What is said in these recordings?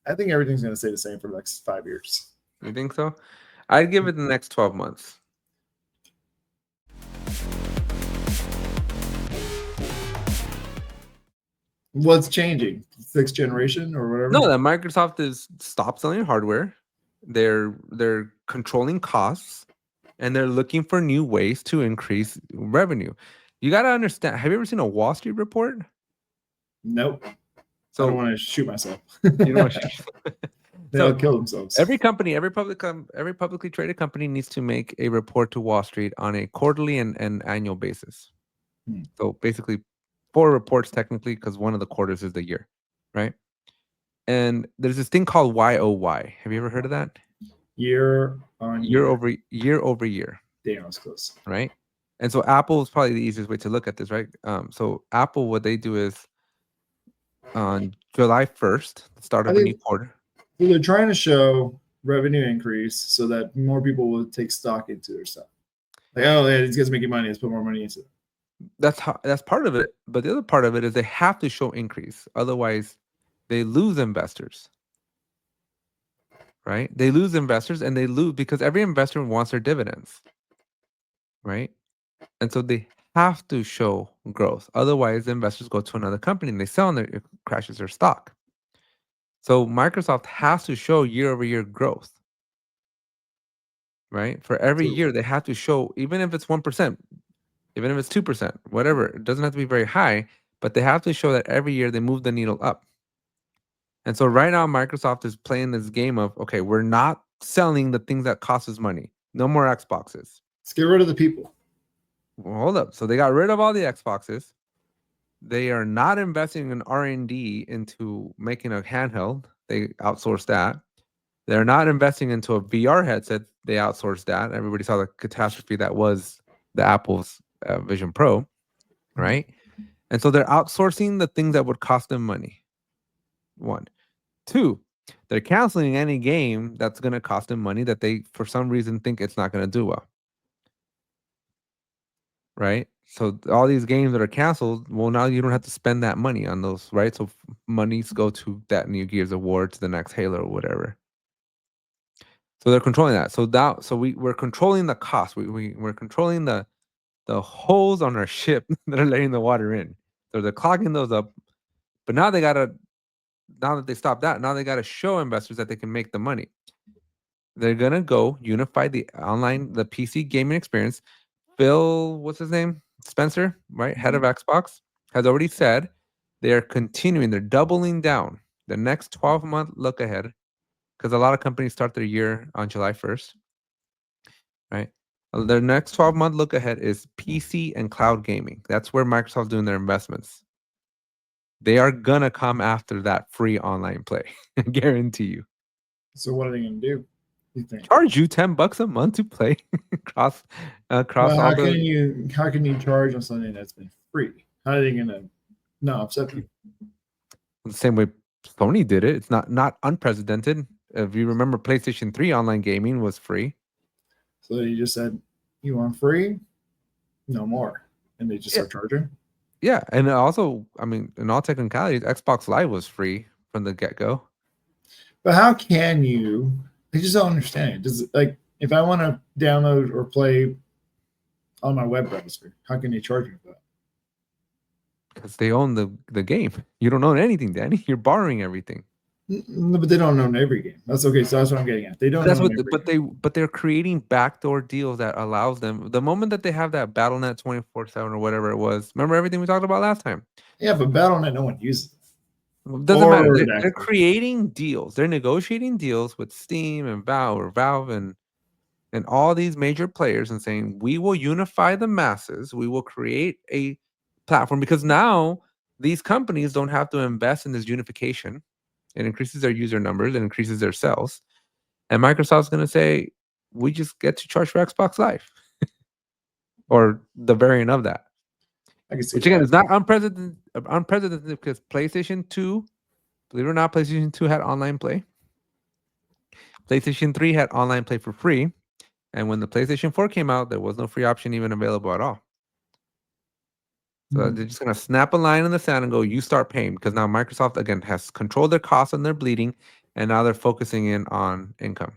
I think everything's going to stay the same for the next 5 years. You think so? I'd give it the next 12 months. What's changing? 6th generation or whatever? No, that Microsoft is stopped selling hardware. They're controlling costs, and they're looking for new ways to increase revenue. You got to understand. Have you ever seen a Wall Street report? Nope. So I don't want to shoot myself. you know, They'll kill themselves. every company, every publicly traded company needs to make a report to Wall Street on a quarterly and annual basis. So basically, 4 reports technically, because one of the quarters is the year, right? And there's this thing called YOY. Have you ever heard of that? Year over year. Damn, that's close. Right? And so Apple is probably the easiest way to look at this, right? So Apple, what they do is on July 1st, the start of a new quarter. They're trying to show revenue increase so that more people will take stock into their stuff. Like, oh, yeah, these guys are making money. Let's put more money into it. That's part of it. But the other part of it is they have to show increase. Otherwise, they lose investors. Right? They lose investors, and they lose because every investor wants their dividends. Right? And so they have to show growth. Otherwise, the investors go to another company and they sell and it crashes their stock. So Microsoft has to show year-over-year growth. Right? For every year, they have to show, even if it's 1%, even if it's 2%, whatever. It doesn't have to be very high, but they have to show that every year they move the needle up. And so right now, Microsoft is playing this game of, okay, we're not selling the things that cost us money. No more Xboxes. Let's get rid of the people. Well, hold up. So they got rid of all the Xboxes. They are not investing in R&D into making a handheld. They outsourced that. They're not investing into a VR headset. They outsourced that. Everybody saw the catastrophe that was the Apple's Vision Pro, right? And so they're outsourcing the things that would cost them money. 1. 2, they're canceling any game that's going to cost them money that they, for some reason, think it's not going to do well. Right? So all these games that are canceled, well, now you don't have to spend that money on those, right? So monies go to that new Gears award, to the next Halo or whatever. So they're controlling that. So we're controlling the cost. We're controlling the holes on our ship that are letting the water in. So they're clogging those up. But now that they stopped that, now they got to show investors that they can make the money. They're gonna go unify the PC gaming experience. Phil, what's his name? Spencer, right? Head of Xbox, has already said they are continuing, they're doubling down the next 12-month look ahead, because a lot of companies start their year on July 1st, right? Their next 12-month look ahead is PC and cloud gaming. That's where Microsoft's doing their investments. They are gonna come after that free online play. I guarantee you. So what are they gonna do? You think? Charge you $10 a month to play across well, how can you charge on something that's been free? How are they gonna not upset people? The same way Sony did it. It's not unprecedented. If you remember, PlayStation 3 online gaming was free. So you just said, you want free? No more. And they just start charging? Yeah, and also, I mean, in all technicalities, Xbox Live was free from the get-go. But how can you? I just don't understand it. Does like if I want to download or play on my web browser, how can they charge me for that? Because they own the game. You don't own anything, Danny. You're borrowing everything. No, but they don't own every game. That's okay. So that's what I'm getting at. They don't. That's what. But they're creating backdoor deals that allows them. The moment that they have that BattleNet 24/7 or whatever it was. Remember everything we talked about last time? Yeah, but BattleNet, no one uses it. Doesn't matter. They're creating deals. They're negotiating deals with Steam and Valve and all these major players and saying, we will unify the masses. We will create a platform, because now these companies don't have to invest in this unification. It increases their user numbers. It increases their sales. And Microsoft's going to say, we just get to charge for Xbox Live or the variant of that. Which again is not unprecedented because PlayStation 2, believe it or not, PlayStation 2 had online play. PlayStation 3 had online play for free. And when the PlayStation 4 came out, there was no free option even available at all. So they're just going to snap a line in the sand and go, you start paying, because now Microsoft, again, has controlled their costs and they're bleeding. and now they're focusing in on income.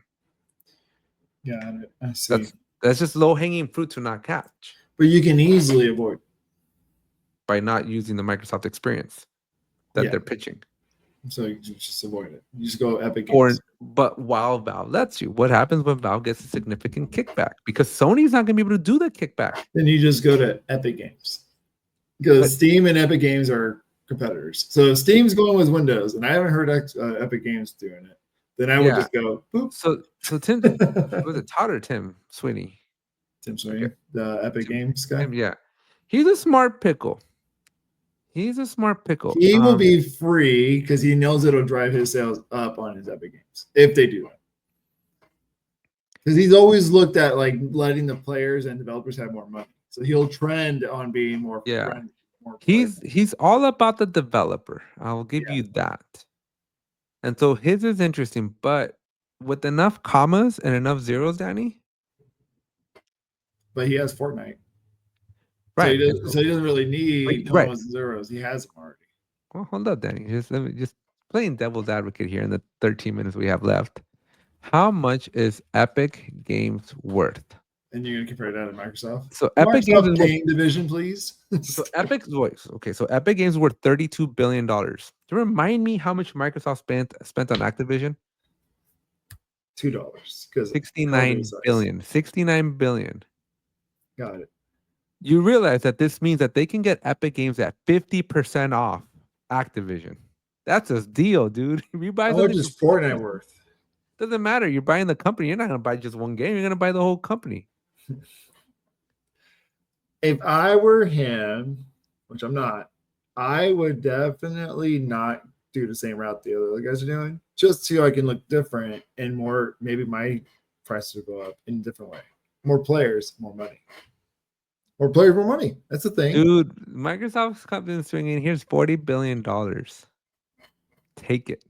Got it. I see. That's just low hanging fruit to not catch But you can easily avoid. by not using the Microsoft experience that Yeah. they're pitching. So you just avoid it. You just go Epic Games. But while Valve lets you, what happens when Valve gets a significant kickback? Because Sony's not going to be able to do the kickback. Then you just go to Epic Games. Because Steam and Epic Games are competitors. So if Steam's going with Windows, and I haven't heard Epic Games doing it, then I would just go, boop. So Tim, was it Todd or Tim Sweeney? Tim Sweeney, the Epic Games guy. Yeah. He's a smart pickle. He will be free because he knows it'll drive his sales up on his Epic Games if they do it. Because he's always looked at like letting the players and developers have more money. So he'll trend on being more friendly. He's all about the developer. I'll give you that. And so his is interesting, but with enough commas and enough zeros, Danny. But he has Fortnite. Right. So he doesn't really need commas and zeros. He has them already. Well, hold up, Danny. Just playing devil's advocate here in the 13 minutes we have left. How much is Epic Games worth? And you're gonna compare that to Microsoft. So Epic Games game division, please. So Epic's voice. Okay, so Epic Games worth $32 billion. Do you remind me how much Microsoft spent on Activision? $2. Because 69 billion. 69 billion. Got it. You realize that this means that they can get Epic Games at 50% off Activision. That's a deal, dude. If you buy how much is Fortnite worth? Doesn't matter. You're buying the company. You're not going to buy just one game. You're going to buy the whole company. If I were him, which I'm not, I would definitely not do the same route the other guys are doing, just so I can look different and more. Maybe my prices will go up in a different way. More players, more money. More players, more money. That's the thing, dude. Microsoft's coming swinging. Here's $40 billion. Take it.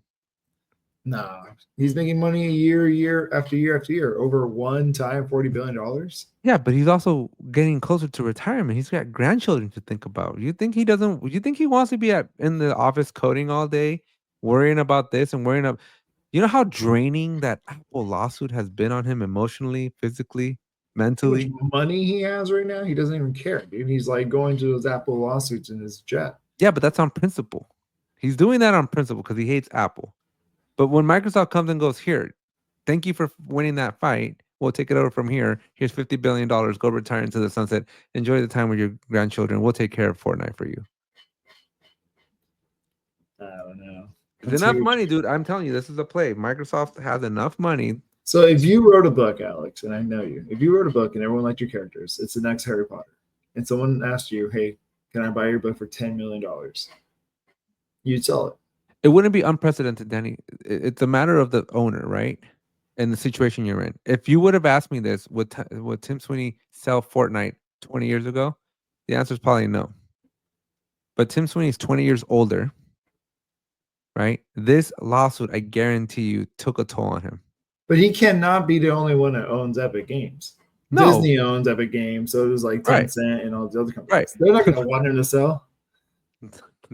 Nah, he's making money year after year over one time, $40 billion. Yeah, but he's also getting closer to retirement. He's got grandchildren to think about. You think he doesn't? You think he wants to be in the office coding all day, worrying about this and worrying about? You know how draining that Apple lawsuit has been on him emotionally, physically, mentally. How much money he has right now, he doesn't even care, dude. He's like going to his Apple lawsuits in his jet. Yeah, but that's on principle. He's doing that on principle because he hates Apple. But when Microsoft comes and goes, here, thank you for winning that fight. We'll take it over from here. Here's $50 billion. Go retire into the sunset. Enjoy the time with your grandchildren. We'll take care of Fortnite for you. I don't know. It's enough money, dude. I'm telling you, this is a play. Microsoft has enough money. So if you wrote a book, Alex, and I know you, if you wrote a book and everyone liked your characters, it's the next Harry Potter, and someone asked you, hey, can I buy your book for $10 million? You'd sell it. It wouldn't be unprecedented, Danny. It's a matter of the owner, right? And the situation you're in. If you would have asked me this, would Tim Sweeney sell Fortnite 20 years ago? The answer is probably no. But Tim Sweeney is 20 years older, right? This lawsuit, I guarantee you, took a toll on him. But he cannot be the only one that owns Epic Games. No. Disney owns Epic Games, so it was like Tencent and all the other companies. Right. They're not going to want him to sell.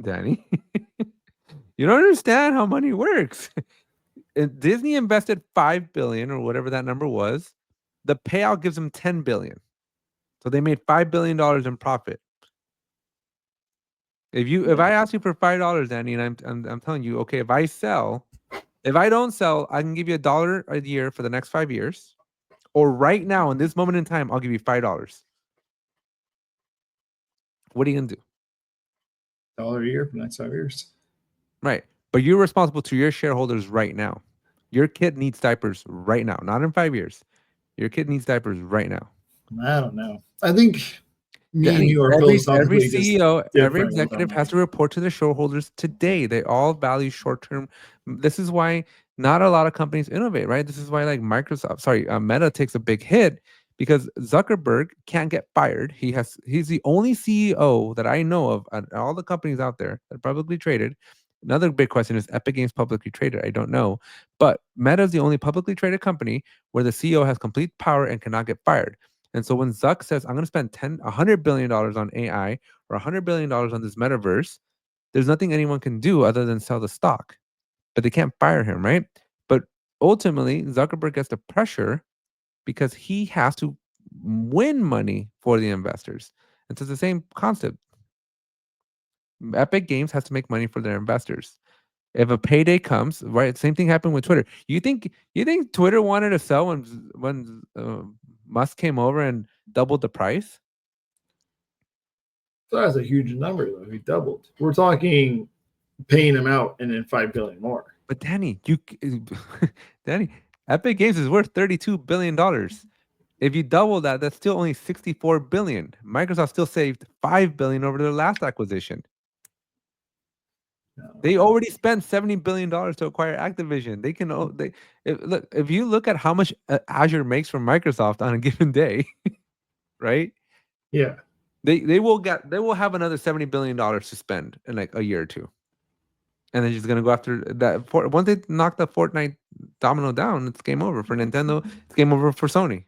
Danny, you don't understand how money works. Disney invested $5 billion or whatever that number was. The payout gives them $10 billion. So they made $5 billion in profit. If I ask you for $5, Danny, and I'm telling you, okay, if I don't sell, I can give you $1 a year for the next 5 years. Or right now, in this moment in time, I'll give you $5. What are you gonna do? $1 a year for the next 5 years. Right. But you're responsible to your shareholders right now. Your kid needs diapers right now, not in 5 years. Your kid needs diapers right now. I don't know. I think and you are every CEO, every executive has to report to their shareholders today. They all value short-term. This is why not a lot of companies innovate, right? This is why like Meta takes a big hit because Zuckerberg can't get fired. He's the only CEO that I know of at all the companies out there that are publicly traded. Another big question is Epic Games publicly traded? I don't know. But Meta is the only publicly traded company where the CEO has complete power and cannot get fired. And so when Zuck says, I'm going to spend $100 billion on AI or $100 billion on this metaverse, there's nothing anyone can do other than sell the stock. But they can't fire him, right? ultimately Zuckerberg gets the pressure because he has to win money for the investors. And so it's the same concept. Epic Games has to make money for their investors. If a payday comes, right? Same thing happened with Twitter. You think Twitter wanted to sell when Musk came over and doubled the price? So that's a huge number, though. He doubled. We're talking paying him out and then 5 billion more. But Danny, Danny, Epic Games is worth $32 billion. If you double that, that's still only 64 billion. Microsoft still saved 5 billion over their last acquisition. They already spent $70 billion to acquire Activision. They can if you look at how much Azure makes from Microsoft on a given day, right? Yeah. They will have another $70 billion to spend in like a year or two. And they're just gonna go after that. Once they knock the Fortnite domino down, it's game over for Nintendo. It's game over for Sony.